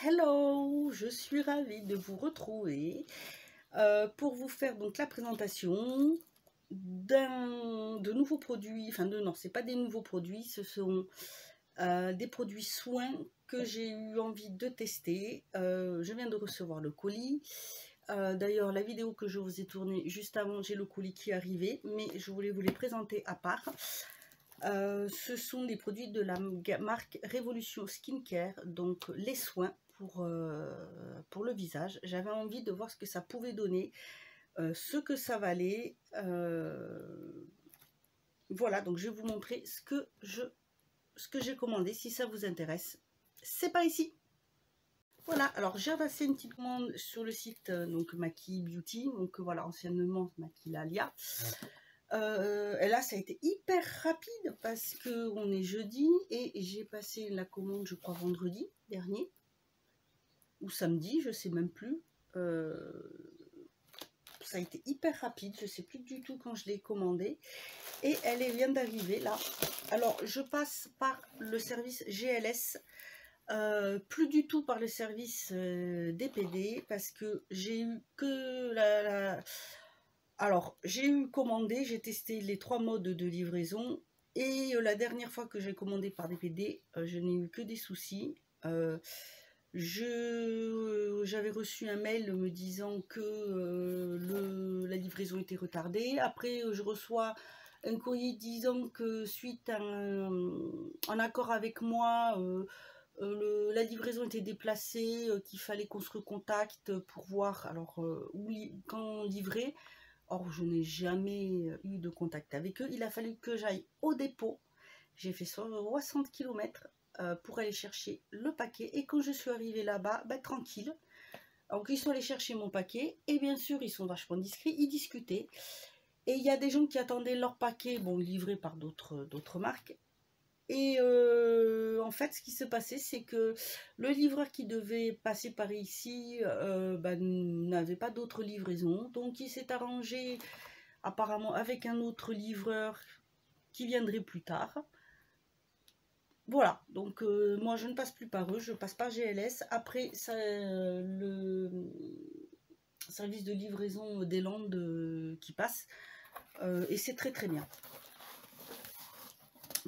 Hello, je suis ravie de vous retrouver pour vous faire donc la présentation de nouveaux produits, non, c'est pas des nouveaux produits, ce sont des produits soins que j'ai eu envie de tester. Je viens de recevoir le colis. D'ailleurs, la vidéo que je vous ai tournée juste avant, j'ai le colis qui est arrivé, mais je voulais vous les présenter à part. Ce sont des produits de la marque Révolution Skincare, donc les soins pour le visage. J'avais envie de voir ce que ça pouvait donner, ce que ça valait. Voilà, donc je vais vous montrer ce que j'ai commandé. Si ça vous intéresse, c'est par ici. Voilà, alors j'ai passé une petite commande sur le site donc Maki Beauty, donc voilà, anciennement Maquilalia. Et là ça a été hyper rapide parce que on est jeudi et j'ai passé la commande je crois vendredi dernier ou samedi, je sais même plus. Ça a été hyper rapide, je sais plus du tout quand je l'ai commandé et elle vient d'arriver là. Alors je passe par le service GLS, plus du tout par le service DPD parce que j'ai eu que alors, j'ai eu commandé, j'ai testé les 3 modes de livraison et la dernière fois que j'ai commandé par DPD, je n'ai eu que des soucis. J'avais reçu un mail me disant que la livraison était retardée. Après, je reçois un courrier disant que suite à un accord avec moi, la livraison était déplacée, qu'il fallait qu'on se recontacte pour voir alors quand livrer. Or, je n'ai jamais eu de contact avec eux. Il a fallu que j'aille au dépôt. J'ai fait 60 km pour aller chercher le paquet. Et quand je suis arrivée là-bas, tranquille. Donc, ils sont allés chercher mon paquet. Et bien sûr, ils sont vachement discrets. Ils discutaient. Et il y a des gens qui attendaient leur paquet, bon, livré par d'autres marques. Et en fait, ce qui se passait, c'est que le livreur qui devait passer par ici n'avait pas d'autre livraison. Donc, il s'est arrangé apparemment avec un autre livreur qui viendrait plus tard. Voilà, donc moi, je ne passe plus par eux, je passe par GLS. Après, ça, le service de livraison des Landes qui passe. Et c'est très très bien.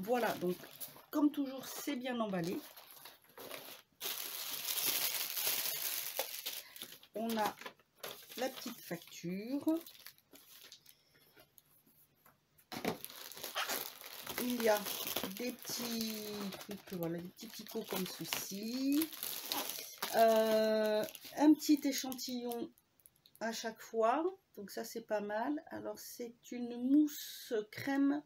Voilà, donc comme toujours, c'est bien emballé. On a la petite facture. Il y a des petits trucs, voilà, des petits picots comme ceci. Un petit échantillon à chaque fois. Donc ça, c'est pas mal. Alors, c'est une mousse crème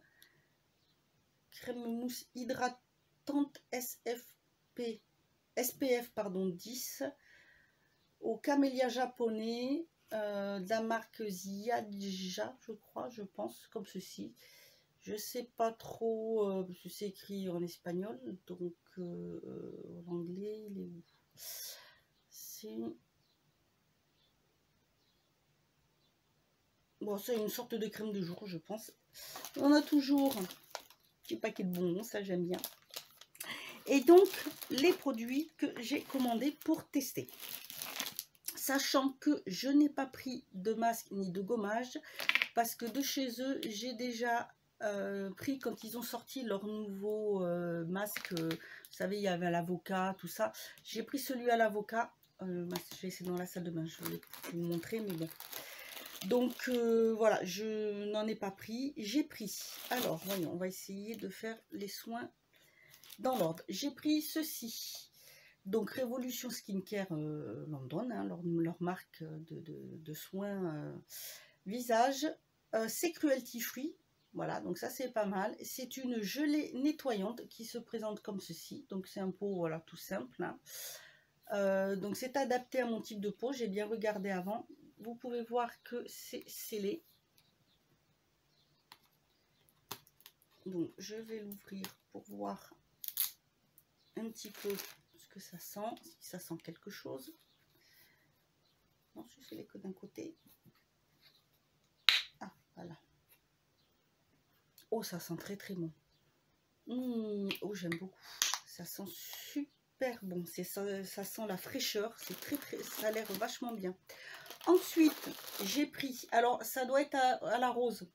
mousse hydratante SPF pardon, 10 au camélia japonais de la marque Ziadja, je pense, comme ceci. Je sais pas trop, parce que c'est écrit en espagnol, donc en anglais, il est où? C'est... Bon, c'est une sorte de crème de jour, je pense. On a toujours un petit paquet de bonbons, ça j'aime bien. Et donc, les produits que j'ai commandés pour tester. Sachant que je n'ai pas pris de masque ni de gommage, parce que de chez eux, j'ai déjà pris quand ils ont sorti leur nouveau masque. Vous savez, il y avait l'avocat, tout ça. J'ai pris celui à l'avocat. Je vais essayer dans la salle de bain, je vais vous montrer, mais bon. Donc voilà, je n'en ai pas pris. J'ai pris, alors voyons, on va essayer de faire les soins dans l'ordre. J'ai pris ceci. Donc Révolution Skincare London, hein, leur marque de soins visage. C'est cruelty free. Voilà, donc ça c'est pas mal. C'est une gelée nettoyante qui se présente comme ceci. Donc c'est un pot, voilà, tout simple. Hein. Donc c'est adapté à mon type de peau. J'ai bien regardé avant. Vous pouvez voir que c'est scellé. Donc je vais l'ouvrir pour voir un petit peu ce que ça sent. Si ça sent quelque chose. Non, je fais les que d'un côté. Ah, voilà. Oh, ça sent très très bon. Oh, j'aime beaucoup. Ça sent super super bon. Ça sent la fraîcheur. C'est ça a l'air vachement bien. Ensuite, j'ai pris, alors ça doit être à la rose.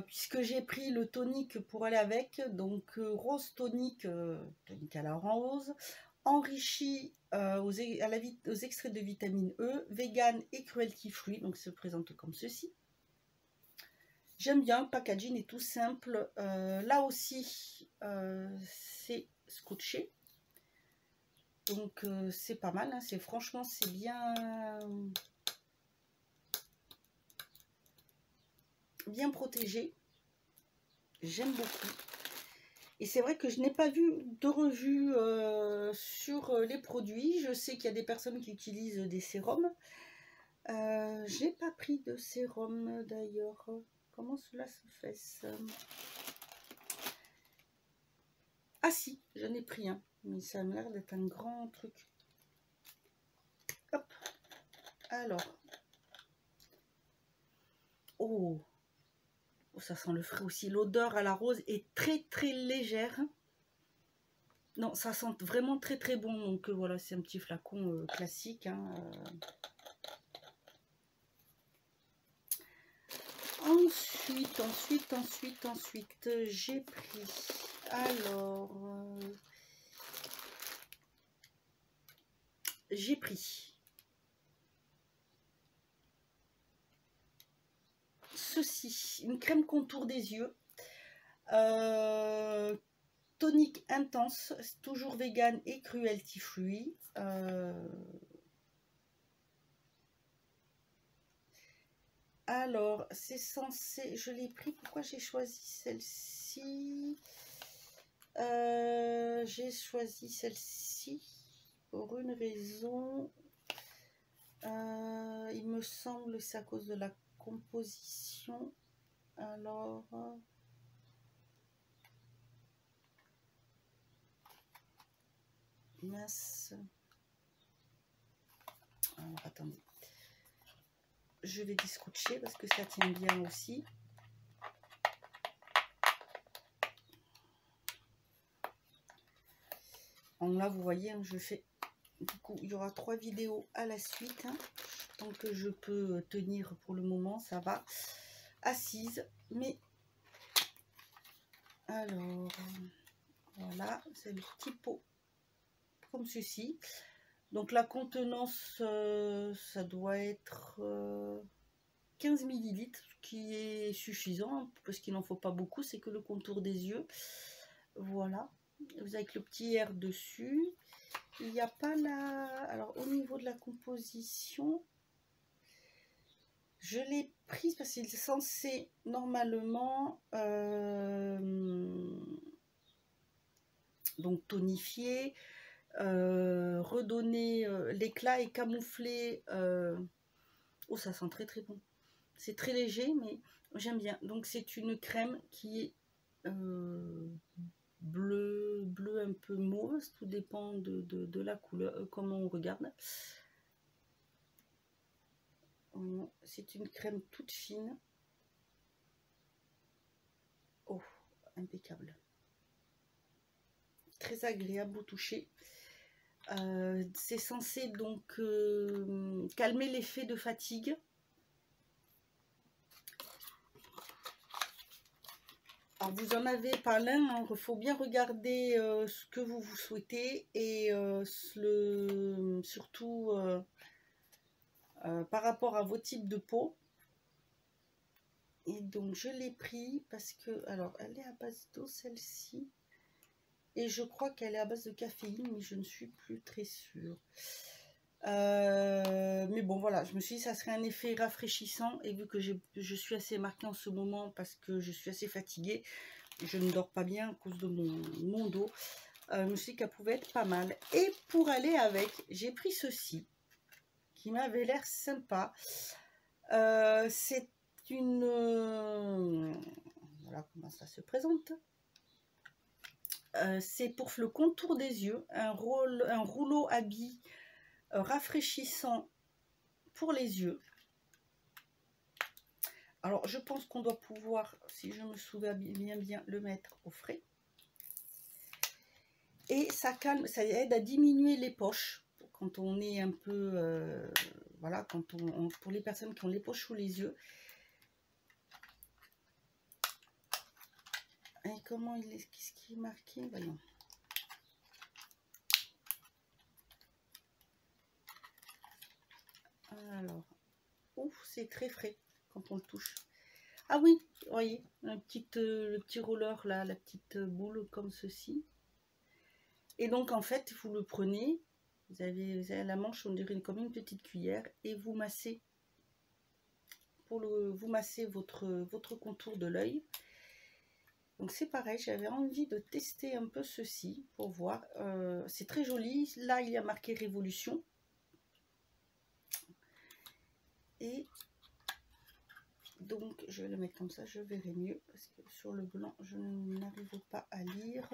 Puisque j'ai pris le tonique pour aller avec, donc rose tonique, tonique à la rose, enrichi aux extraits de vitamine E, vegan et cruelty free, donc se présente comme ceci. J'aime bien, le packaging est tout simple. Là aussi, c'est scotché, donc c'est pas mal, hein, franchement c'est bien protégé. J'aime beaucoup. Et c'est vrai que je n'ai pas vu de revue sur les produits. Je sais qu'il y a des personnes qui utilisent des sérums. J'ai pas pris de sérum d'ailleurs. Comment cela se fait ça? Ah si, j'en ai pris un. Mais ça a l'air d'être un grand truc. Hop. Alors. Oh. Oh, ça sent le frais aussi. L'odeur à la rose est très très légère. Non, ça sent vraiment très très bon. Donc voilà, c'est un petit flacon classique. Hein, Ensuite, j'ai pris. Alors, j'ai pris ceci, une crème contour des yeux. Tonique intense, toujours vegan et cruelty free. Alors, c'est censé... Je l'ai pris, pourquoi j'ai choisi celle-ci? J'ai choisi celle-ci pour une raison. Il me semble que c'est à cause de la composition. Alors... mince. Alors, attendez. Je vais discoucher parce que ça tient bien aussi. Donc là, vous voyez, hein, je fais... Du coup, il y aura 3 vidéos à la suite. Hein. Tant que je peux tenir pour le moment, ça va. Assise. Mais... Alors... Voilà, c'est le petit pot. Comme ceci. Donc la contenance, ça doit être 15 ml, ce qui est suffisant, hein, parce qu'il n'en faut pas beaucoup, c'est que le contour des yeux. Voilà, vous avez le petit R dessus. Il n'y a pas la... Alors au niveau de la composition, je l'ai prise parce qu'il est censé normalement donc tonifier, redonner l'éclat et camoufler. Oh, ça sent très très bon. C'est très léger, mais j'aime bien. Donc c'est une crème qui est bleu un peu mauve, tout dépend de la couleur, comment on regarde. C'est une crème toute fine. Oh, impeccable. Très agréable au toucher. C'est censé donc calmer l'effet de fatigue. Alors vous en avez pas l'un, hein, il faut bien regarder ce que vous souhaitez et surtout par rapport à vos types de peau. Et donc je l'ai pris parce que, alors elle est à base d'eau celle-ci. Et je crois qu'elle est à base de caféine, mais je ne suis plus très sûre. Mais bon, voilà, je me suis dit que ça serait un effet rafraîchissant. Et vu que je suis assez marquée en ce moment parce que je suis assez fatiguée, je ne dors pas bien à cause de mon dos. Je me suis dit qu'elle pouvait être pas mal. Et pour aller avec, j'ai pris ceci, qui m'avait l'air sympa. C'est une... voilà comment ça se présente. C'est pour le contour des yeux, un rouleau habit rafraîchissant pour les yeux. Alors je pense qu'on doit pouvoir, si je me souviens bien, le mettre au frais. Et ça calme, ça aide à diminuer les poches quand on est un peu, voilà, quand pour les personnes qui ont les poches sous les yeux. Et comment il est, qu'est-ce qui est marqué? Voyons. Alors, ouf, c'est très frais quand on le touche. Ah oui, voyez, le petit roller là, la petite boule comme ceci. Et donc en fait, vous le prenez, vous avez la manche, on dirait comme une petite cuillère, et vous massez vous massez votre contour de l'œil. Donc c'est pareil, j'avais envie de tester un peu ceci pour voir. C'est très joli. Là, il y a marqué Révolution. Et donc, je vais le mettre comme ça, je verrai mieux. Parce que sur le blanc, je n'arrive pas à lire.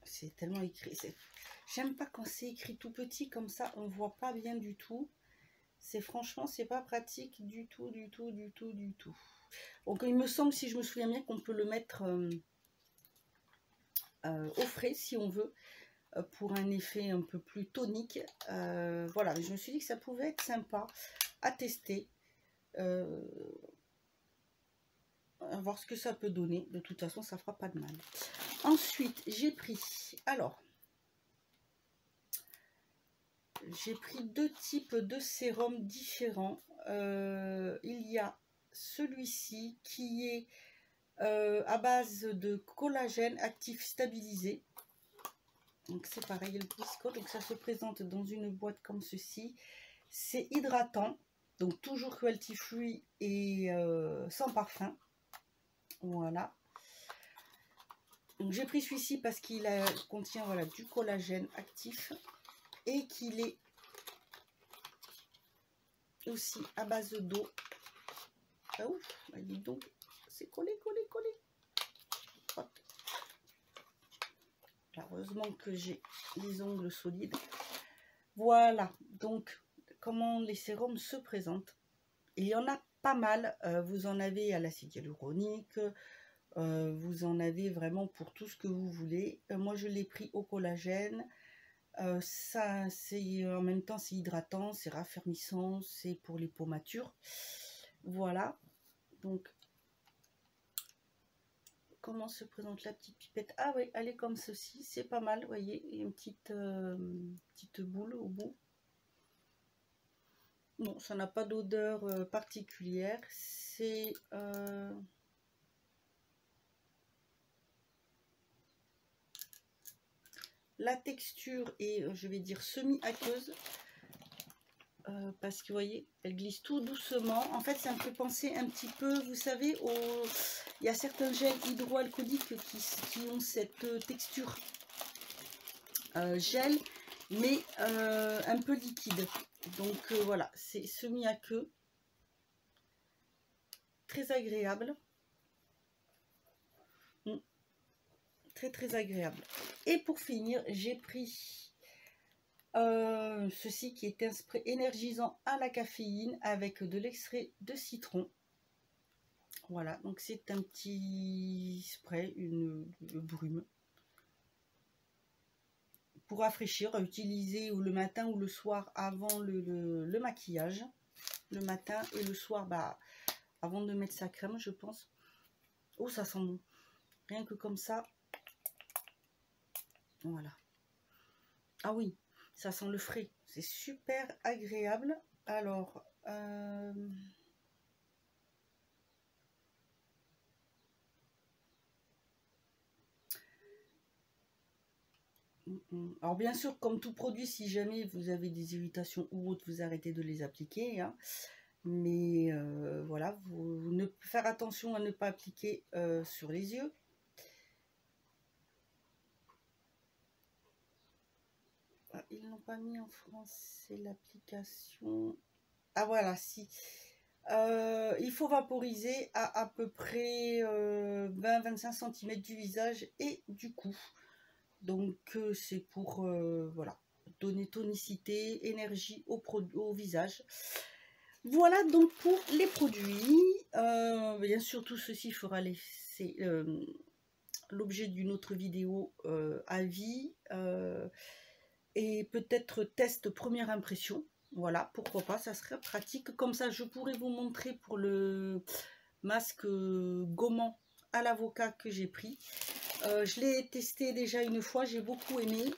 C'est tellement écrit. J'aime pas quand c'est écrit tout petit comme ça, on voit pas bien du tout. Franchement, c'est pas pratique du tout, du tout, du tout, du tout. Donc il me semble, si je me souviens bien, qu'on peut le mettre au frais si on veut, pour un effet un peu plus tonique. Voilà, je me suis dit que ça pouvait être sympa à tester. À voir ce que ça peut donner. De toute façon, ça fera pas de mal. Ensuite, j'ai pris, alors, j'ai pris deux types de sérums différents. Il y a celui-ci qui est à base de collagène actif stabilisé. Donc c'est pareil, le biscotte. Donc ça se présente dans une boîte comme ceci. C'est hydratant, donc toujours cruelty free et sans parfum. Voilà. Donc j'ai pris celui-ci parce qu'il contient, voilà, du collagène actif et qu'il est aussi à base d'eau. Ah ouf, bah dis donc, c'est collé, collé, collé. Hop. Heureusement que j'ai les ongles solides. Voilà, donc comment les sérums se présentent. Et il y en a pas mal. Vous en avez à l'acide hyaluronique, vous en avez vraiment pour tout ce que vous voulez. Moi, je l'ai pris au collagène. Ça, c'est en même temps, c'est hydratant, c'est raffermissant, c'est pour les peaux matures. Voilà. Donc, comment se présente la petite pipette? Ah oui, elle est comme ceci, c'est pas mal. Vous voyez, il y a une petite boule au bout. Non, ça n'a pas d'odeur particulière. C'est la texture est, je vais dire, semi-aqueuse. Parce que vous voyez, elle glisse tout doucement. En fait, ça me fait penser un petit peu, vous savez, il y a certains gels hydroalcooliques qui ont cette texture gel, mais un peu liquide. Donc voilà, c'est semi-aqueux, très agréable. Très très agréable. Et pour finir, j'ai pris ceci qui est un spray énergisant à la caféine avec de l'extrait de citron. Voilà, donc c'est un petit spray, une brume pour rafraîchir, à utiliser ou le matin ou le soir avant le maquillage. Le matin et le soir, bah, avant de mettre sa crème, je pense. Oh, ça sent bon. Rien que comme ça. Voilà. Ah oui, ça sent le frais. C'est super agréable. Alors, alors bien sûr, comme tout produit, si jamais vous avez des irritations ou autres, vous arrêtez de les appliquer. Hein. Mais voilà, faire attention à ne pas appliquer sur les yeux. Ah, ils l'ont pas mis en français l'application. Ah voilà, si. Il faut vaporiser à peu près 20-25 cm du visage et du cou. Donc c'est pour voilà, donner tonicité, énergie au visage. Voilà donc pour les produits. Bien sûr, tout ceci fera l'objet d'une autre vidéo avis et peut-être test première impression. Voilà, pourquoi pas, ça serait pratique. Comme ça, je pourrais vous montrer pour le masque gommant à l'avocat que j'ai pris. Je l'ai testé déjà une fois, j'ai beaucoup aimé.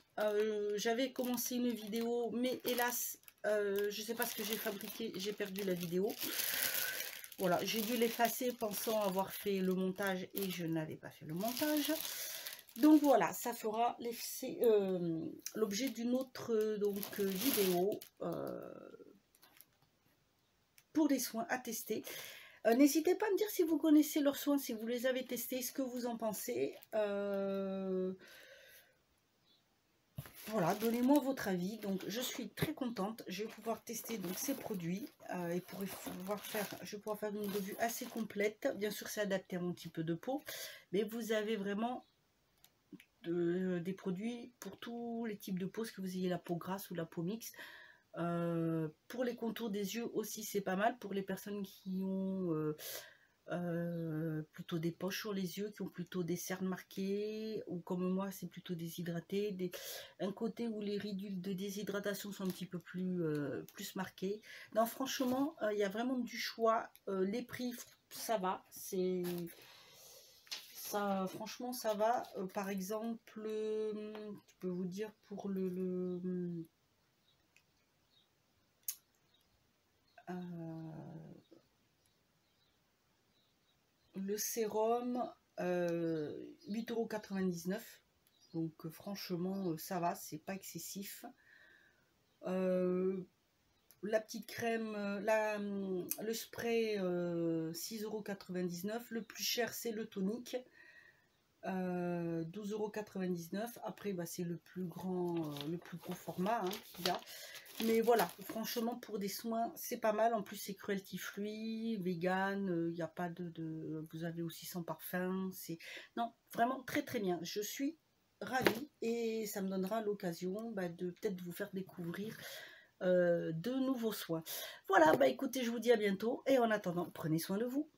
J'avais commencé une vidéo, mais hélas, je ne sais pas ce que j'ai fabriqué, j'ai perdu la vidéo. Voilà, j'ai dû l'effacer pensant avoir fait le montage et je n'avais pas fait le montage. Donc voilà, ça fera l'objet d'une autre vidéo pour des soins à tester. N'hésitez pas à me dire si vous connaissez leurs soins, si vous les avez testés, ce que vous en pensez. Voilà, donnez-moi votre avis. Donc, je suis très contente. Je vais pouvoir tester donc ces produits et je vais pouvoir faire une revue assez complète. Bien sûr, c'est adapté à mon type de peau, mais vous avez vraiment des produits pour tous les types de peau, que vous ayez la peau grasse ou la peau mixte. Pour les contours des yeux aussi, c'est pas mal. Pour les personnes qui ont plutôt des poches sur les yeux, qui ont plutôt des cernes marquées, ou comme moi c'est plutôt déshydraté, un côté où les ridules de déshydratation sont un petit peu plus marquées. Non, franchement, il y a vraiment du choix. Les prix, ça va, franchement ça va. Par exemple, je peux vous dire pour le sérum, 8,99 €. Donc franchement, ça va, c'est pas excessif. La petite crème, le spray, 6,99 €. Le plus cher, c'est le tonique, 12,99 €. Après, bah, c'est le plus gros format qu'il y a. Mais voilà, franchement, pour des soins, c'est pas mal. En plus, c'est cruelty free, vegan, il n'y a pas vous avez aussi sans parfum. Non, vraiment très très bien. Je suis ravie et ça me donnera l'occasion de peut-être vous faire découvrir de nouveaux soins. Voilà, bah écoutez, je vous dis à bientôt et en attendant, prenez soin de vous.